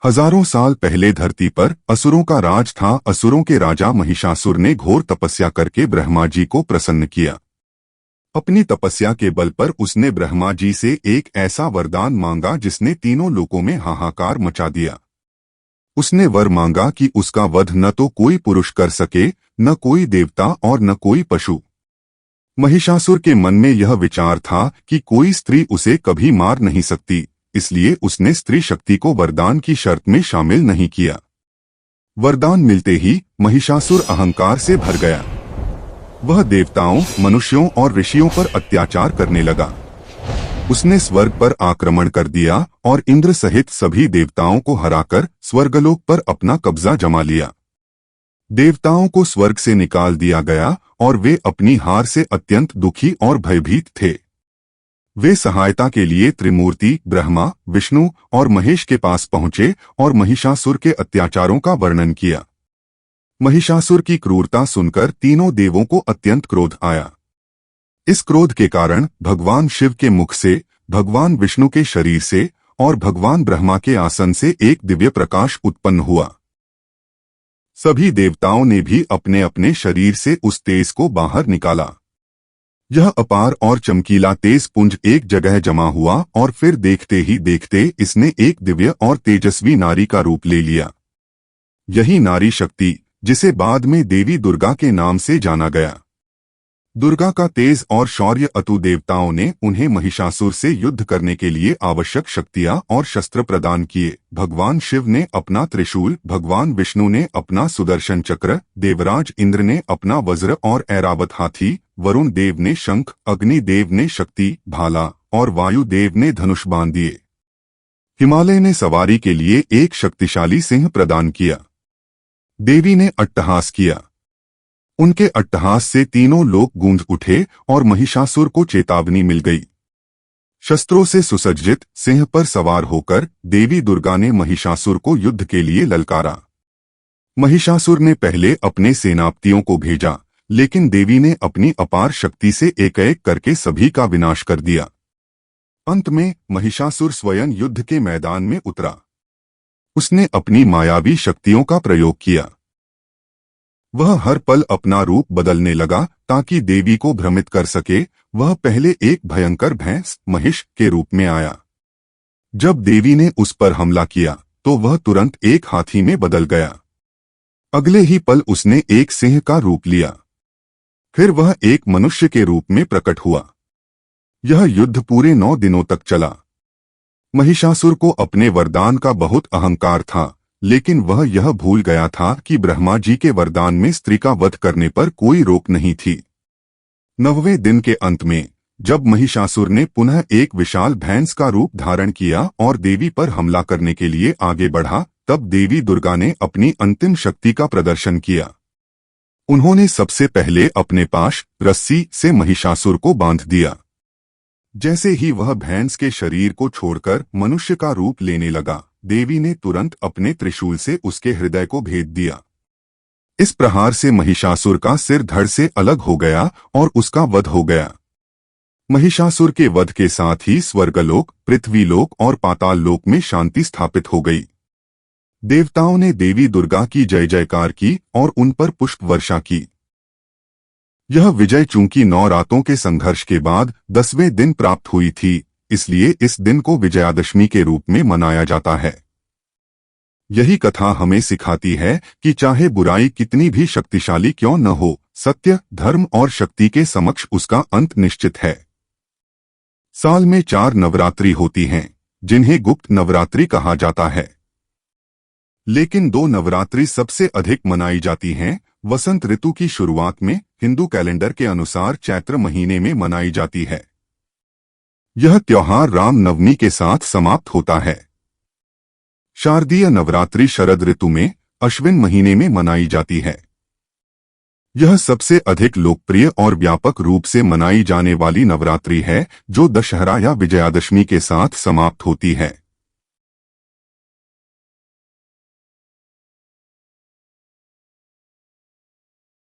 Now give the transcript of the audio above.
हजारों साल पहले धरती पर असुरों का राज था। असुरों के राजा महिषासुर ने घोर तपस्या करके ब्रह्मा जी को प्रसन्न किया। अपनी तपस्या के बल पर उसने ब्रह्मा जी से एक ऐसा वरदान मांगा जिसने तीनों लोकों में हाहाकार मचा दिया। उसने वर मांगा कि उसका वध न तो कोई पुरुष कर सके, न कोई देवता और न कोई पशु। महिषासुर के मन में यह विचार था कि कोई स्त्री उसे कभी मार नहीं सकती, इसलिए उसने स्त्री शक्ति को वरदान की शर्त में शामिल नहीं किया। वरदान मिलते ही महिषासुर अहंकार से भर गया। वह देवताओं, मनुष्यों और ऋषियों पर अत्याचार करने लगा। उसने स्वर्ग पर आक्रमण कर दिया और इंद्र सहित सभी देवताओं को हराकर स्वर्गलोक पर अपना कब्जा जमा लिया। देवताओं को स्वर्ग से निकाल दिया गया और वे अपनी हार से अत्यंत दुखी और भयभीत थे। वे सहायता के लिए त्रिमूर्ति ब्रह्मा, विष्णु और महेश के पास पहुंचे और महिषासुर के अत्याचारों का वर्णन किया। महिषासुर की क्रूरता सुनकर तीनों देवों को अत्यंत क्रोध आया। इस क्रोध के कारण भगवान शिव के मुख से, भगवान विष्णु के शरीर से और भगवान ब्रह्मा के आसन से एक दिव्य प्रकाश उत्पन्न हुआ। सभी देवताओं ने भी अपने अपने शरीर से उस तेज को बाहर निकाला। यह अपार और चमकीला तेज पुंज एक जगह जमा हुआ और फिर देखते ही देखते इसने एक दिव्य और तेजस्वी नारी का रूप ले लिया। यही नारी शक्ति, जिसे बाद में देवी दुर्गा के नाम से जाना गया। दुर्गा का तेज और शौर्य अतु देवताओं ने उन्हें महिषासुर से युद्ध करने के लिए आवश्यक शक्तियां और शस्त्र प्रदान किए। भगवान शिव ने अपना त्रिशूल, भगवान विष्णु ने अपना सुदर्शन चक्र, देवराज इंद्र ने अपना वज्र और ऐरावत हाथी, वरुण देव ने शंख, अग्नि देव ने शक्ति, भाला और वायु देव ने धनुष बांध दिए। हिमालय ने सवारी के लिए एक शक्तिशाली सिंह प्रदान किया। देवी ने अट्टहास किया। उनके अट्टहास से तीनों लोक गूंज उठे और महिषासुर को चेतावनी मिल गई। शस्त्रों से सुसज्जित सिंह पर सवार होकर देवी दुर्गा ने महिषासुर को युद्ध के लिए ललकारा। महिषासुर ने पहले अपने सेनापतियों को भेजा, लेकिन देवी ने अपनी अपार शक्ति से एक एक करके सभी का विनाश कर दिया। अंत में महिषासुर स्वयं युद्ध के मैदान में उतरा। उसने अपनी मायावी शक्तियों का प्रयोग किया। वह हर पल अपना रूप बदलने लगा ताकि देवी को भ्रमित कर सके। वह पहले एक भयंकर भैंस, महिष के रूप में आया। जब देवी ने उस पर हमला किया तो वह तुरंत एक हाथी में बदल गया। अगले ही पल उसने एक सिंह का रूप लिया। फिर वह एक मनुष्य के रूप में प्रकट हुआ। यह युद्ध पूरे 9 दिनों तक चला। महिषासुर को अपने वरदान का बहुत अहंकार था, लेकिन वह यह भूल गया था कि ब्रह्मा जी के वरदान में स्त्री का वध करने पर कोई रोक नहीं थी। 9वें दिन के अंत में जब महिषासुर ने पुनः एक विशाल भैंस का रूप धारण किया और देवी पर हमला करने के लिए आगे बढ़ा, तब देवी दुर्गा ने अपनी अंतिम शक्ति का प्रदर्शन किया। उन्होंने सबसे पहले अपने पाश, रस्सी से महिषासुर को बांध दिया। जैसे ही वह भैंस के शरीर को छोड़कर मनुष्य का रूप लेने लगा, देवी ने तुरंत अपने त्रिशूल से उसके हृदय को भेद दिया। इस प्रहार से महिषासुर का सिर धड़ से अलग हो गया और उसका वध हो गया। महिषासुर के वध के साथ ही स्वर्गलोक, पृथ्वीलोक और पाताल लोक में शांति स्थापित हो गई। देवताओं ने देवी दुर्गा की जय जयकार की और उन पर पुष्प वर्षा की। यह विजय चूंकि 9 रातों के संघर्ष के बाद 10वें दिन प्राप्त हुई थी, इसलिए इस दिन को विजयादशमी के रूप में मनाया जाता है। यही कथा हमें सिखाती है कि चाहे बुराई कितनी भी शक्तिशाली क्यों न हो, सत्य, धर्म और शक्ति के समक्ष उसका अंत निश्चित है। साल में 4 नवरात्रि होती हैं, जिन्हें गुप्त नवरात्रि कहा जाता है। लेकिन 2 नवरात्रि सबसे अधिक मनाई जाती हैं। वसंत ऋतु की शुरुआत में हिंदू कैलेंडर के अनुसार चैत्र महीने में मनाई जाती है। यह त्योहार राम नवमी के साथ समाप्त होता है। शारदीय नवरात्रि शरद ऋतु में अश्विन महीने में मनाई जाती है। यह सबसे अधिक लोकप्रिय और व्यापक रूप से मनाई जाने वाली नवरात्रि है, जो दशहरा या विजयादशमी के साथ समाप्त होती है।